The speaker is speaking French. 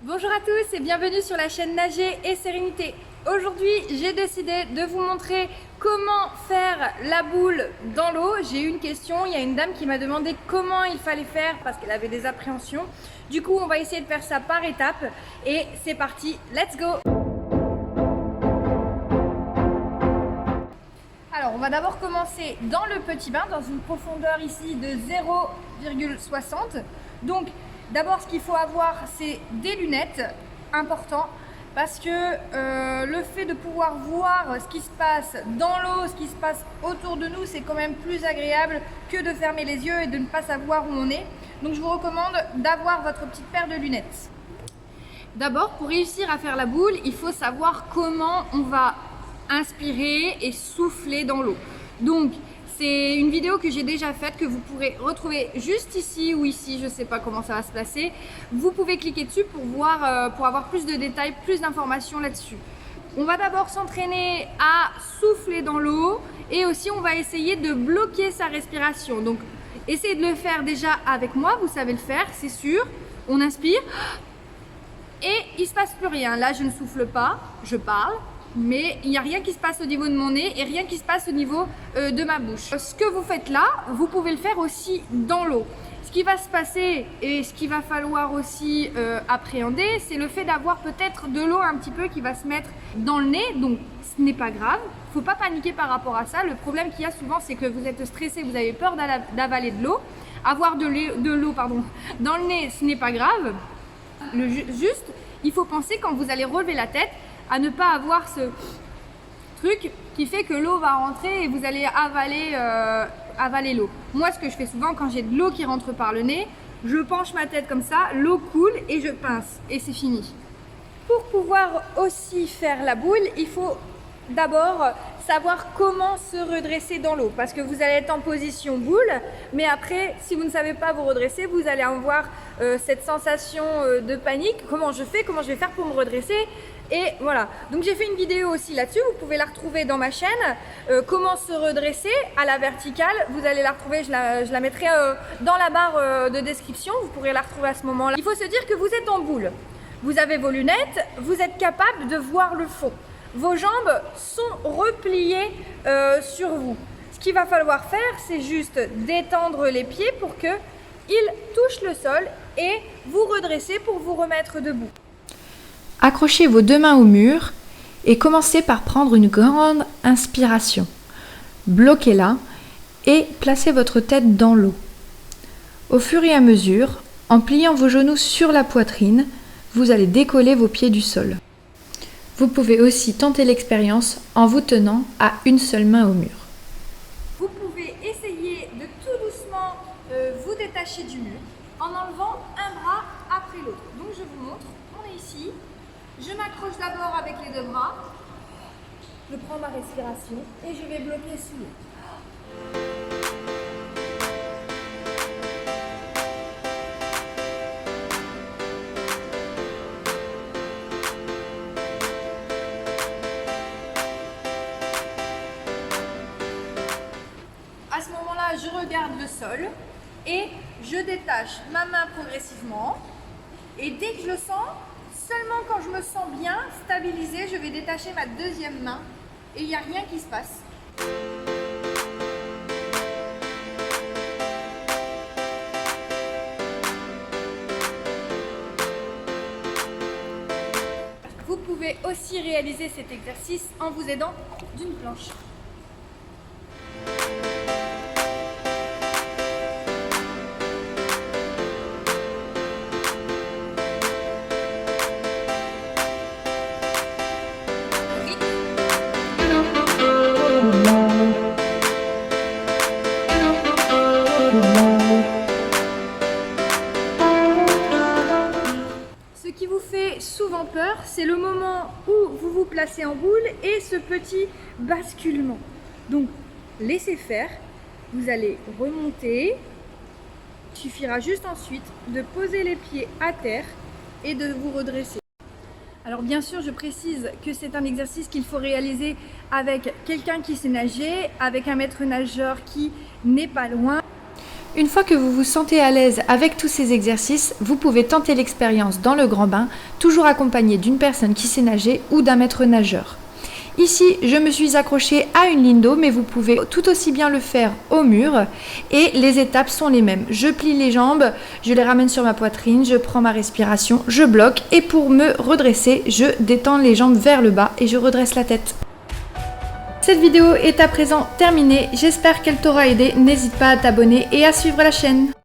Bonjour à tous et bienvenue sur la chaîne Nager et Sérénité. Aujourd'hui, j'ai décidé de vous montrer comment faire la boule dans l'eau. J'ai eu une question, il y a une dame qui m'a demandé comment il fallait faire parce qu'elle avait des appréhensions. Du coup, on va essayer de faire ça par étapes et c'est parti, let's go! Alors, on va d'abord commencer dans le petit bain, dans une profondeur ici de 0,60. Donc, d'abord, ce qu'il faut avoir, c'est des lunettes, important, parce que le fait de pouvoir voir ce qui se passe dans l'eau, ce qui se passe autour de nous, c'est quand même plus agréable que de fermer les yeux et de ne pas savoir où on est. Donc, je vous recommande d'avoir votre petite paire de lunettes. D'abord, pour réussir à faire la boule, il faut savoir comment on va inspirer et souffler dans l'eau. Donc c'est une vidéo que j'ai déjà faite, que vous pourrez retrouver juste ici ou ici, je ne sais pas comment ça va se placer. Vous pouvez cliquer dessus pour voir, pour avoir plus de détails, plus d'informations là-dessus. On va d'abord s'entraîner à souffler dans l'eau et aussi on va essayer de bloquer sa respiration. Donc essayez de le faire déjà avec moi, vous savez le faire, c'est sûr. On inspire et il ne se passe plus rien. Là je ne souffle pas, je parle. Mais il n'y a rien qui se passe au niveau de mon nez et rien qui se passe au niveau de ma bouche. Ce que vous faites là, vous pouvez le faire aussi dans l'eau. Ce qui va se passer et ce qu'il va falloir aussi appréhender, c'est le fait d'avoir peut-être de l'eau un petit peu qui va se mettre dans le nez. Donc ce n'est pas grave, il ne faut pas paniquer par rapport à ça. Le problème qu'il y a souvent, c'est que vous êtes stressé, vous avez peur d'avaler de l'eau. Avoir de l'eau dans le nez, ce n'est pas grave. Juste, il faut penser quand vous allez relever la tête, à ne pas avoir ce truc qui fait que l'eau va rentrer et vous allez avaler l'eau. Moi, ce que je fais souvent quand j'ai de l'eau qui rentre par le nez, je penche ma tête comme ça, l'eau coule et je pince et c'est fini. Pour pouvoir aussi faire la boule, il faut d'abord savoir comment se redresser dans l'eau parce que vous allez être en position boule, mais après, si vous ne savez pas vous redresser, vous allez avoir cette sensation de panique. Comment je vais faire pour me redresser? Et voilà, donc j'ai fait une vidéo aussi là-dessus, vous pouvez la retrouver dans ma chaîne, comment se redresser à la verticale, vous allez la retrouver, je la mettrai dans la barre de description, vous pourrez la retrouver à ce moment-là. Il faut se dire que vous êtes en boule, vous avez vos lunettes, vous êtes capable de voir le fond, vos jambes sont repliées sur vous. Ce qu'il va falloir faire, c'est juste détendre les pieds pour qu'ils touchent le sol et vous redresser pour vous remettre debout. Accrochez vos deux mains au mur et commencez par prendre une grande inspiration. Bloquez-la et placez votre tête dans l'eau. Au fur et à mesure, en pliant vos genoux sur la poitrine, vous allez décoller vos pieds du sol. Vous pouvez aussi tenter l'expérience en vous tenant à une seule main au mur. Vous pouvez essayer de tout doucement vous détacher du mur en enlevant un bras après l'autre. Donc je vous montre, on est ici. Je m'accroche d'abord avec les deux bras, je prends ma respiration et je vais bloquer sous l'eau. À ce moment-là, je regarde le sol et je détache ma main progressivement et dès que je le sens, seulement quand je me sens bien stabilisée, je vais détacher ma deuxième main et il n'y a rien qui se passe. Vous pouvez aussi réaliser cet exercice en vous aidant d'une planche. Ce qui vous fait souvent peur, c'est le moment où vous vous placez en boule et ce petit basculement. Donc, laissez faire, vous allez remonter. Il suffira juste ensuite de poser les pieds à terre et de vous redresser. Alors bien sûr, je précise que c'est un exercice qu'il faut réaliser avec quelqu'un qui sait nager, avec un maître nageur qui n'est pas loin. Une fois que vous vous sentez à l'aise avec tous ces exercices, vous pouvez tenter l'expérience dans le grand bain, toujours accompagné d'une personne qui sait nager ou d'un maître nageur. Ici, je me suis accrochée à une ligne d'eau, mais vous pouvez tout aussi bien le faire au mur et les étapes sont les mêmes. Je plie les jambes, je les ramène sur ma poitrine, je prends ma respiration, je bloque et pour me redresser, je détends les jambes vers le bas et je redresse la tête. Cette vidéo est à présent terminée, j'espère qu'elle t'aura aidé, n'hésite pas à t'abonner et à suivre la chaîne.